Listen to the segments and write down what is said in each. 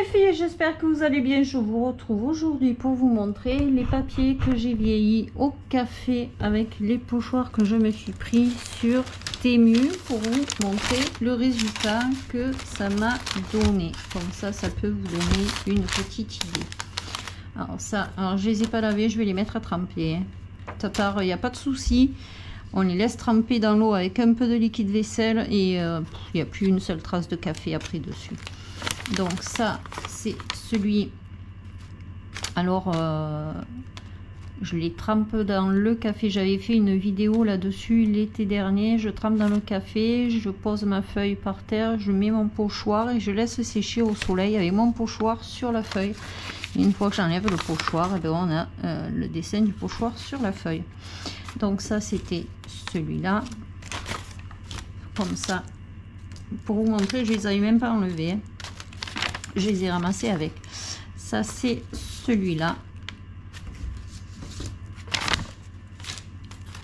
les filles, j'espère que vous allez bien. Je vous retrouve aujourd'hui pour vous montrer les papiers que j'ai vieillis au café avec les pochoirs que je me suis pris sur Temu pour vous montrer le résultat que ça m'a donné. Comme ça peut vous donner une petite idée. Alors je les ai pas lavés, je vais les mettre à tremper. Ça part, il n'y a pas de souci. On les laisse tremper dans l'eau avec un peu de liquide vaisselle et il n'y a plus une seule trace de café après dessus. Donc ça c'est celui, alors je les trempe dans le café. J'avais fait une vidéo là-dessus l'été dernier. Je trempe dans le café, je pose ma feuille par terre, je mets mon pochoir et je laisse sécher au soleil avec mon pochoir sur la feuille. Et une fois que j'enlève le pochoir, et bien on a le dessin du pochoir sur la feuille. Donc ça c'était celui-là, comme ça, pour vous montrer. Je les avais même pas enlevés, je les ai ramassés avec. Ça c'est celui-là,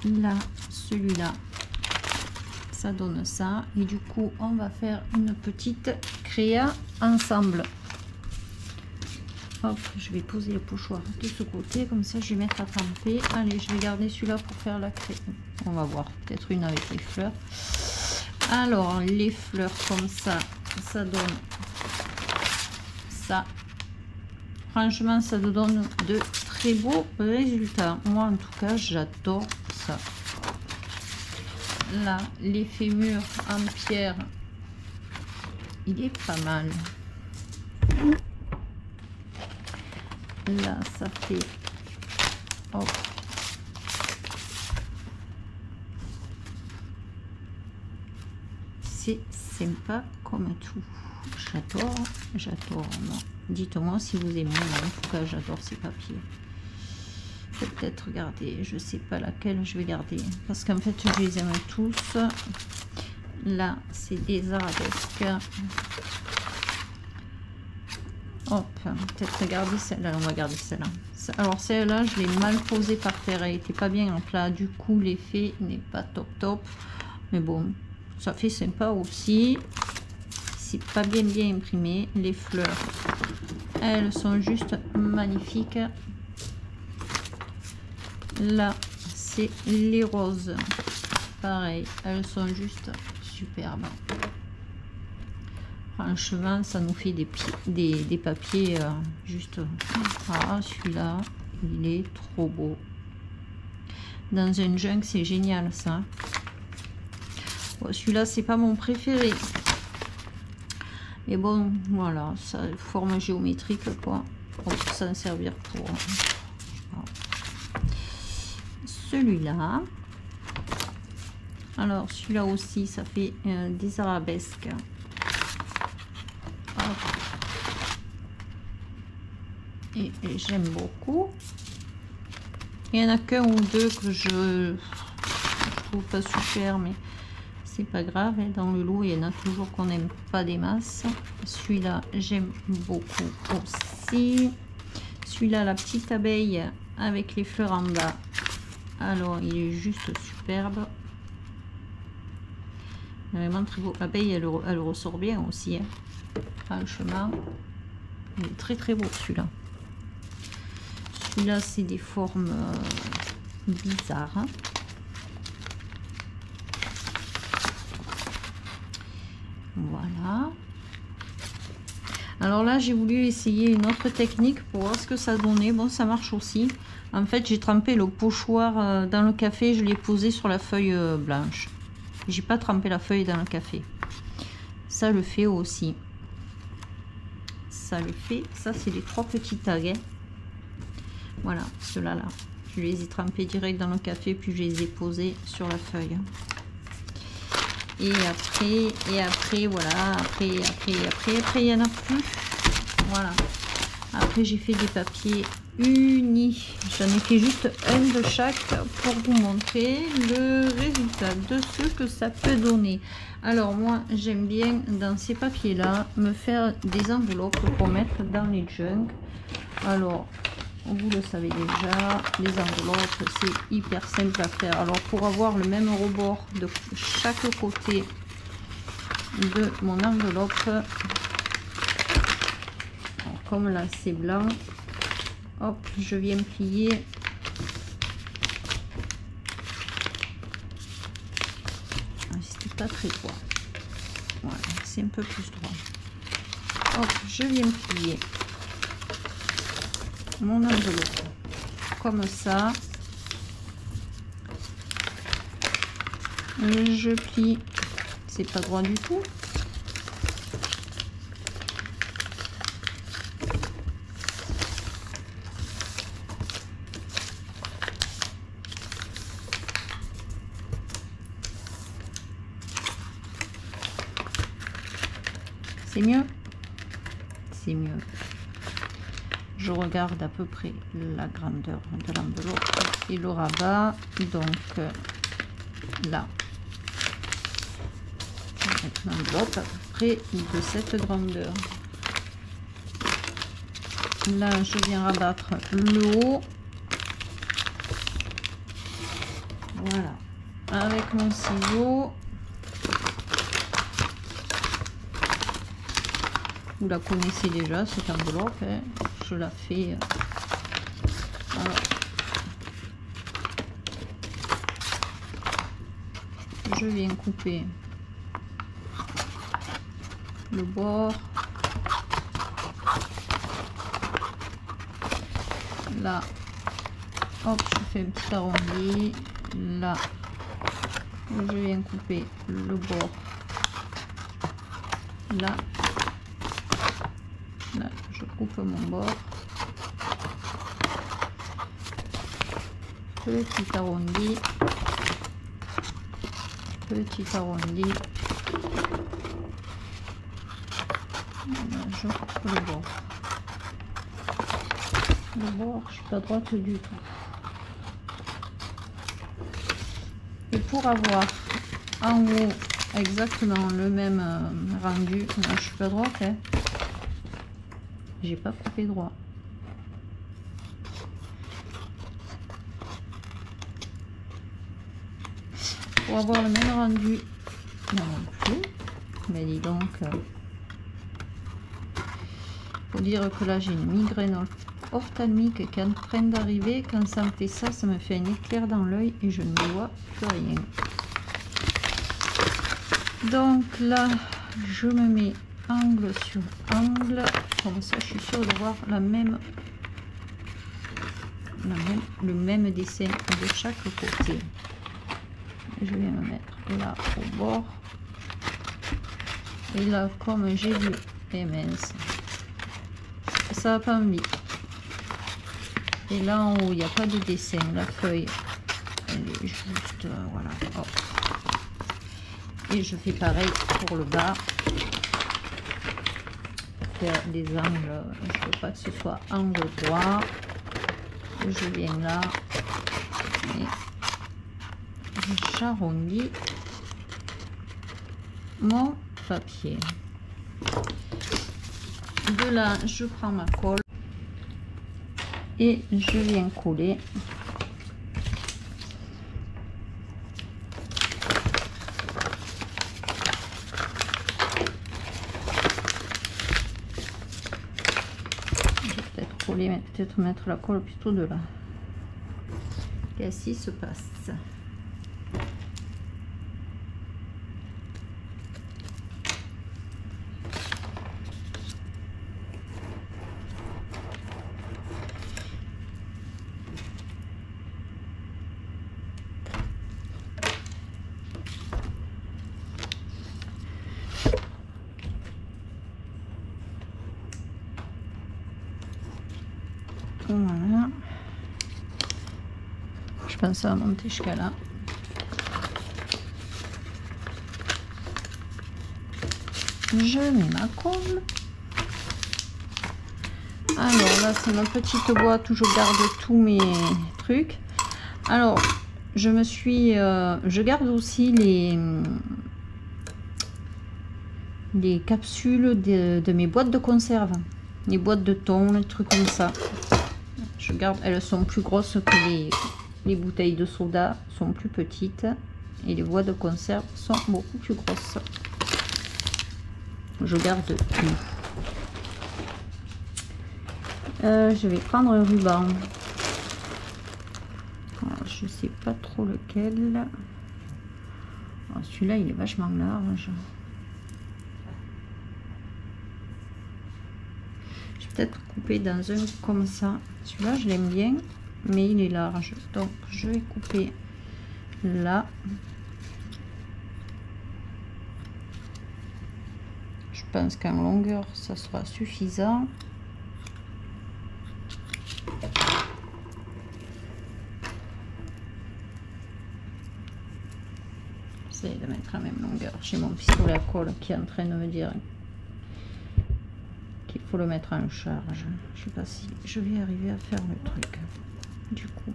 là celui-là, ça donne ça. Et du coup on va faire une petite créa ensemble. Hop, je vais poser le pochoir de ce côté, comme ça je vais mettre à tremper. Allez, je vais garder celui-là pour faire la crème. On va voir, peut-être une avec les fleurs. Alors les fleurs comme ça, ça donne ça. Franchement ça donne de très beaux résultats. Moi en tout cas j'adore ça. Là les fémurs en pierre, il est pas mal. Là ça fait, hop, c'est sympa comme tout. J'adore. Dites-moi si vous aimez. En tout cas j'adore ces papiers. Peut-être garder, je sais pas laquelle je vais garder parce qu'en fait je les aime tous. Là c'est des arabesques. Hop, peut-être regarder celle-là. On va garder celle-là. Alors celle-là je l'ai mal posée par terre, elle était pas bien en plat, du coup l'effet n'est pas top, mais bon ça fait sympa aussi. C'est pas bien imprimé. Les fleurs elles sont juste magnifiques. Là c'est les roses, pareil, elles sont juste superbes. Franchement ça nous fait des papiers juste. Ah, celui-là il est trop beau. Dans un junk c'est génial ça. Bon, celui-là c'est pas mon préféré, mais bon voilà, ça forme géométrique quoi, on peut s'en servir pour. Voilà. Celui-là, alors celui-là aussi ça fait des arabesques. Et j'aime beaucoup. Il y en a qu'un ou deux que je trouve pas super, mais c'est pas grave, hein. Dans le lot il y en a toujours qu'on n'aime pas des masses. Celui-là j'aime beaucoup aussi. Celui-là, la petite abeille avec les fleurs en bas, alors il est juste superbe, vraiment très beau. L'abeille elle ressort bien aussi, hein. Franchement il est très beau celui-là. Celui-là c'est des formes bizarres, hein. Voilà. Alors là j'ai voulu essayer une autre technique pour voir ce que ça donnait. Bon ça marche aussi. En fait j'ai trempé le pochoir dans le café, je l'ai posé sur la feuille blanche. J'ai pas trempé la feuille dans le café. Ça le fait aussi. Ça le fait. Ça c'est les 3 petits tags, hein. Voilà, ceux-là là. Je les ai trempés direct dans le café puis je les ai posés sur la feuille. Et après voilà, après il y en a plus. Voilà. Après j'ai fait des papiers unis. J'en ai fait juste un de chaque pour vous montrer le résultat de ce que ça peut donner. Alors moi j'aime bien dans ces papiers là me faire des enveloppes pour mettre dans les junks. Alors vous le savez déjà, les enveloppes c'est hyper simple à faire. Alors pour avoir le même rebord de chaque côté de mon enveloppe, comme là c'est blanc, hop, je viens plier. C'était pas très droit. Voilà, c'est un peu plus droit. Hop, je viens plier mon enveloppe comme ça. Je plie, c'est pas droit du tout. C'est mieux, c'est mieux. Je regarde à peu près la grandeur de l'enveloppe et le rabat. Donc là, je vais mettre l'enveloppe à peu près de cette grandeur. Là, je viens rabattre le haut. Voilà, avec mon ciseau. Vous la connaissez déjà, cette enveloppe, hein. Je la fais. Voilà. Je viens couper le bord. Là, hop, je fais un petit arrondi. Là, je viens couper le bord. Là. Là, je coupe mon bord, petit arrondi, petit arrondi. Là, je coupe le bord. Le bord, je suis pas droite du tout. Et pour avoir en haut exactement le même rendu, là, je suis pas droite, hein. J'ai pas coupé droit. Pour avoir le même rendu, non plus. Mais dis donc, faut dire que là j'ai une migraine ophtalmique qui est en train d'arriver. Quand ça me fait ça, ça me fait un éclair dans l'œil et je ne vois plus rien. Donc là, je me mets angle sur angle, comme ça je suis sûre de voir le même dessin de chaque côté. Je vais me mettre là au bord, et là comme j'ai vu, et mince, ça va pas envie. Et là en haut il n'y a pas de dessin, la feuille elle est juste voilà, hop. Et je fais pareil pour le bas. Faire des angles, je veux pas que ce soit angle droit. Je viens là et j'arrondis mon papier. De là, je prends ma colle et je viens coller. Peut-être mettre la colle plutôt de là. Qu'est-ce qui se passe? Voilà. Je pense à monter jusqu'à là. Je mets ma colle. Alors là, c'est ma petite boîte où je garde tous mes trucs. Alors, je garde aussi les capsules de mes boîtes de conserve, les boîtes de thon, les trucs comme ça. Je garde, elles sont plus grosses que les bouteilles de soda, sont plus petites, et les boîtes de conserve sont beaucoup plus grosses. Je garde tout. je vais prendre un ruban. Alors, je sais pas trop lequel. Celui-là, il est vachement large. Je vais peut-être couper dans un comme ça. Celui-là, je l'aime bien, mais il est large. Donc, je vais couper là. Je pense qu'en longueur, ça sera suffisant. J'essaie de mettre la même longueur. J'ai mon pistolet à colle qui est en train de me dire qu'il faut le mettre en charge. Je sais pas si je vais arriver à faire le truc. Du coup.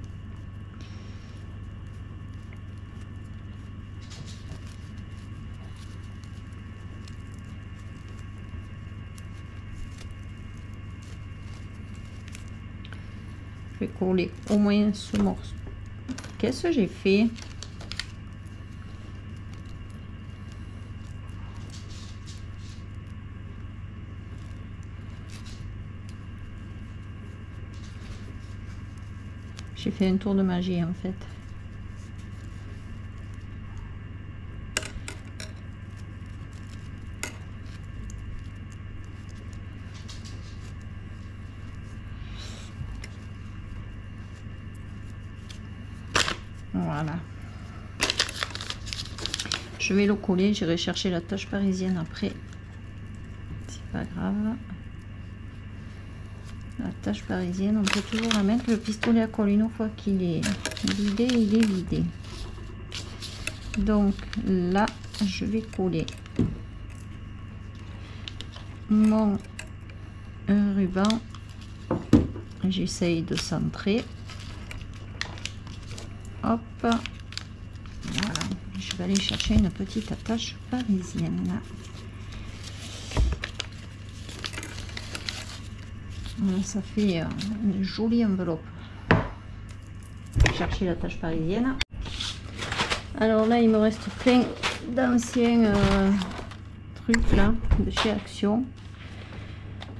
Je vais coller au moins ce morceau. Qu'est-ce que j'ai fait? J'ai fait un tour de magie en fait. Voilà. Je vais le coller, j'irai chercher la tache parisienne après. C'est pas grave. La tache parisienne, on peut toujours la mettre. Le pistolet à colle, une fois qu'il est vidé, il est vidé. Donc là, je vais coller mon ruban. J'essaye de centrer. Hop. Voilà. Je vais aller chercher une petite attache parisienne. Voilà, ça fait une jolie enveloppe. Chercher la tache parisienne. Alors là, il me reste plein d'anciens trucs là de chez Action.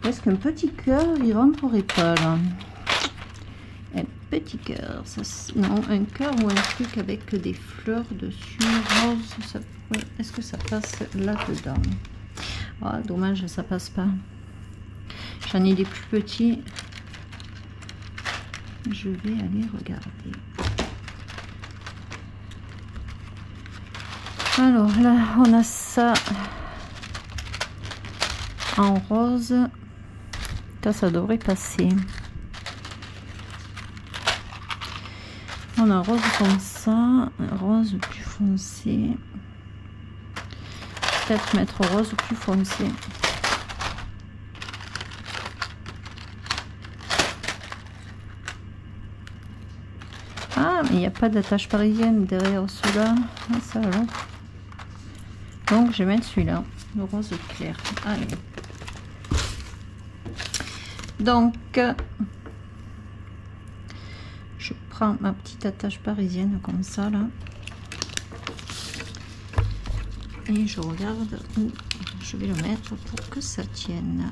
Est-ce qu'un petit cœur il rentrerait pas là? Un petit cœur, ça, non, un cœur ou un truc avec des fleurs dessus, rose, est-ce que ça passe là-dedans? Ah, dommage, ça passe pas. J'en ai des plus petits. Je vais aller regarder. Alors là, on a ça en rose. Ça devrait passer. On a un rose comme ça, un rose plus foncé. Peut-être mettre rose plus foncé. Ah, mais il n'y a pas d'attache parisienne derrière cela. Ah, ça alors. Donc je vais mettre celui-là, le rose clair. Allez. Donc je prends ma petite attache parisienne comme ça là. Et je regarde où je vais le mettre pour que ça tienne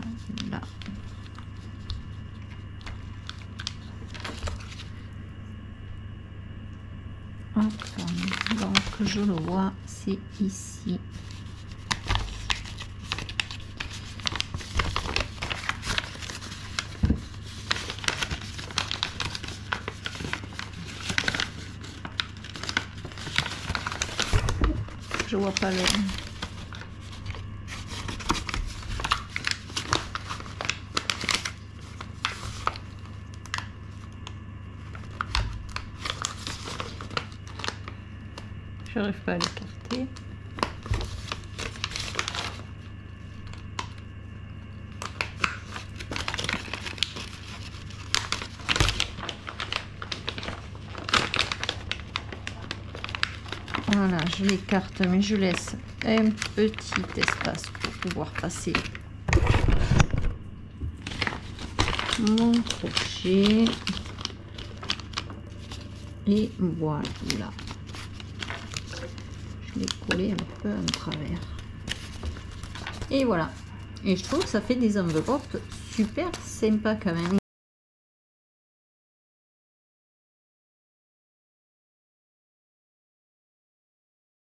là. Donc je le vois, c'est ici. Je vois pas le... J'arrive pas à l'écarter. Voilà, je l'écarte, mais je laisse un petit espace pour pouvoir passer mon crochet. Et voilà. Je l'ai collé un peu en travers. Et voilà. Et je trouve que ça fait des enveloppes super sympa quand même.